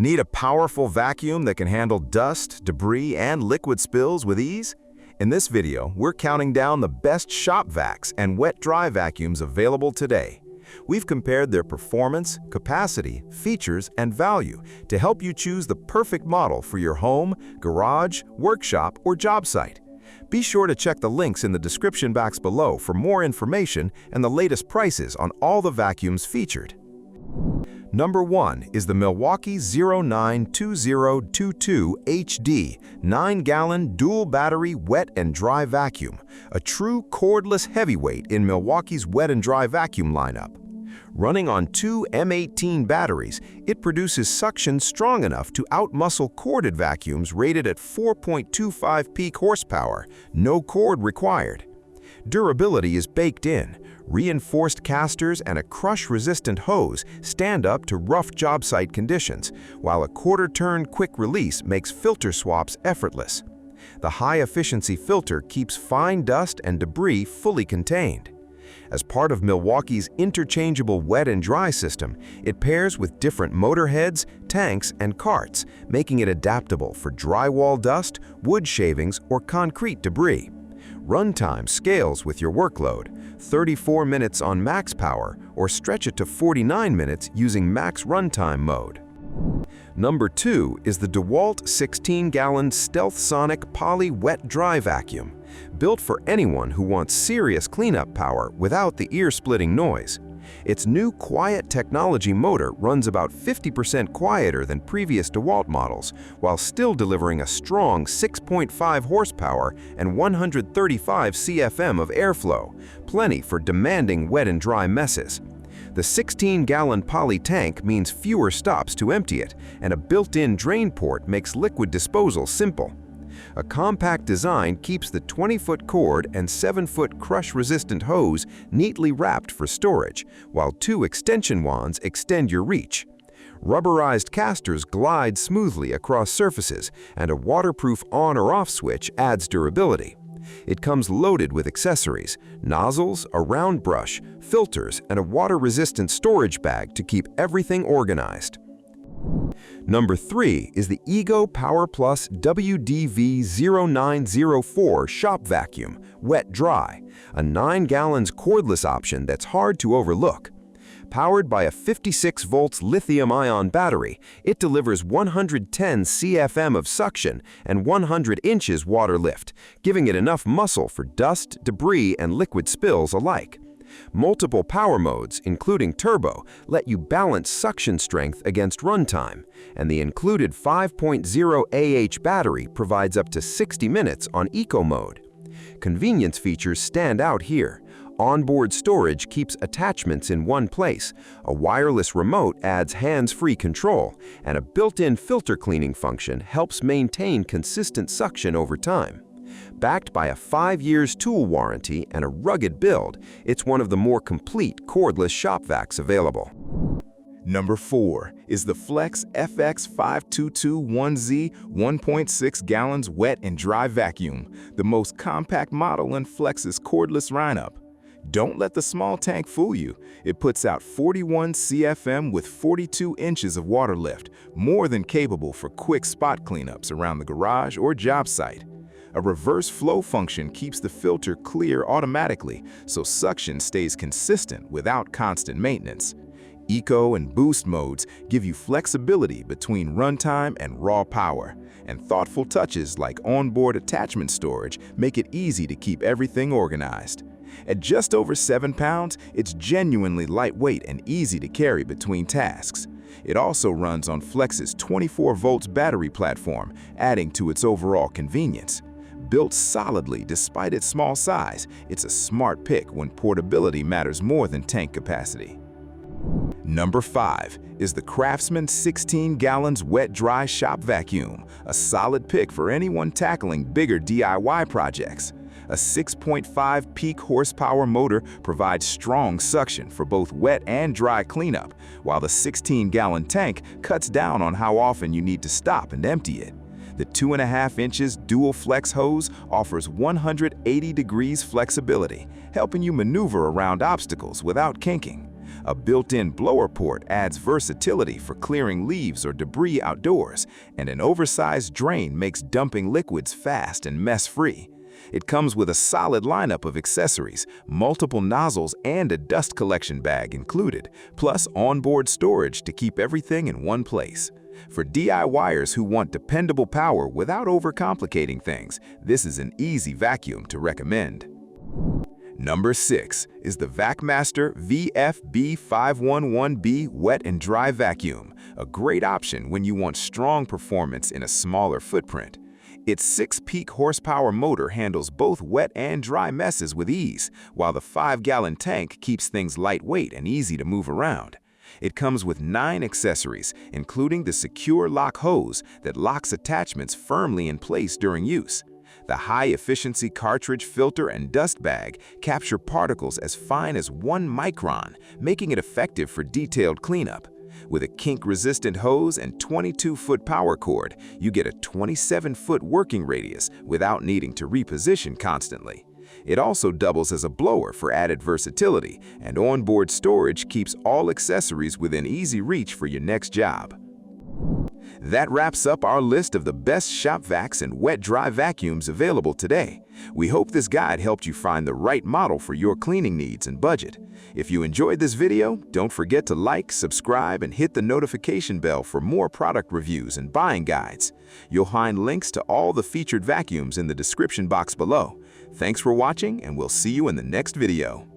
Need a powerful vacuum that can handle dust, debris, and liquid spills with ease? In this video, we're counting down the best shop vacs and wet-dry vacuums available today. We've compared their performance, capacity, features, and value to help you choose the perfect model for your home, garage, workshop, or job site. Be sure to check the links in the description box below for more information and the latest prices on all the vacuums featured. Number 1 is the Milwaukee 092022 HD 9-gallon dual battery wet and dry vacuum, a true cordless heavyweight in Milwaukee's wet and dry vacuum lineup. Running on 2 M18 batteries, it produces suction strong enough to outmuscle corded vacuums rated at 4.25 peak horsepower, no cord required. Durability is baked in. Reinforced casters and a crush-resistant hose stand up to rough job site conditions, while a quarter-turn quick release makes filter swaps effortless. The high-efficiency filter keeps fine dust and debris fully contained. As part of Milwaukee's interchangeable wet and dry system, it pairs with different motor heads, tanks, and carts, making it adaptable for drywall dust, wood shavings, or concrete debris. Runtime scales with your workload, 34 minutes on max power, or stretch it to 49 minutes using max runtime mode. Number 2 is the DEWALT 16-gallon STEALTHSONIC Poly Wet-Dry Vacuum, built for anyone who wants serious cleanup power without the ear-splitting noise. Its new quiet technology motor runs about 50% quieter than previous DEWALT models, while still delivering a strong 6.5 horsepower and 135 CFM of airflow, plenty for demanding wet and dry messes. The 16-gallon poly tank means fewer stops to empty it, and a built-in drain port makes liquid disposal simple. A compact design keeps the 20-foot cord and 7-foot crush-resistant hose neatly wrapped for storage, while 2 extension wands extend your reach. Rubberized casters glide smoothly across surfaces, and a waterproof on or off switch adds durability. It comes loaded with accessories, nozzles, a round brush, filters, and a water-resistant storage bag to keep everything organized. Number 3 is the Ego Power Plus WDV0904 Shop Vacuum, Wet-Dry, a 9 gallons cordless option that's hard to overlook. Powered by a 56 volts lithium-ion battery, it delivers 110 CFM of suction and 100 inches water lift, giving it enough muscle for dust, debris, and liquid spills alike. Multiple power modes, including turbo, let you balance suction strength against runtime, and the included 5.0 AH battery provides up to 60 minutes on eco mode. Convenience features stand out here. Onboard storage keeps attachments in one place, a wireless remote adds hands-free control, and a built-in filter cleaning function helps maintain consistent suction over time. Backed by a 5 years tool warranty and a rugged build, it's one of the more complete cordless shop vacs available. Number 4 is the Flex FX5221Z 1.6 gallons wet and dry vacuum, the most compact model in Flex's cordless lineup. Don't let the small tank fool you. It puts out 41 CFM with 42 inches of water lift, more than capable for quick spot cleanups around the garage or job site. A reverse flow function keeps the filter clear automatically, so suction stays consistent without constant maintenance. Eco and Boost modes give you flexibility between runtime and raw power, and thoughtful touches like onboard attachment storage make it easy to keep everything organized. At just over 7 pounds, it's genuinely lightweight and easy to carry between tasks. It also runs on Flex's 24 volts battery platform, adding to its overall convenience. Built solidly despite its small size, it's a smart pick when portability matters more than tank capacity. Number 5 is the CRAFTSMAN 16 gallons wet-dry shop vacuum, a solid pick for anyone tackling bigger DIY projects. A 6.5 peak horsepower motor provides strong suction for both wet and dry cleanup, while the 16-gallon tank cuts down on how often you need to stop and empty it. The 2.5 inches dual flex hose offers 180 degrees flexibility, helping you maneuver around obstacles without kinking. A built-in blower port adds versatility for clearing leaves or debris outdoors, and an oversized drain makes dumping liquids fast and mess-free. It comes with a solid lineup of accessories, multiple nozzles, and a dust collection bag included, plus onboard storage to keep everything in one place. For DIYers who want dependable power without overcomplicating things, this is an easy vacuum to recommend. Number 6 is the Vacmaster VFB511B Wet and Dry Vacuum, a great option when you want strong performance in a smaller footprint. Its 6-peak horsepower motor handles both wet and dry messes with ease, while the 5-gallon tank keeps things lightweight and easy to move around. It comes with 9 accessories, including the secure lock hose that locks attachments firmly in place during use. The high-efficiency cartridge filter and dust bag capture particles as fine as 1 micron, making it effective for detailed cleanup. With a kink-resistant hose and 22-foot power cord, you get a 27-foot working radius without needing to reposition constantly. It also doubles as a blower for added versatility, and onboard storage keeps all accessories within easy reach for your next job. That wraps up our list of the best shop vacs and wet-dry vacuums available today. We hope this guide helped you find the right model for your cleaning needs and budget. If you enjoyed this video, don't forget to like, subscribe, and hit the notification bell for more product reviews and buying guides. You'll find links to all the featured vacuums in the description box below. Thanks for watching, and we'll see you in the next video.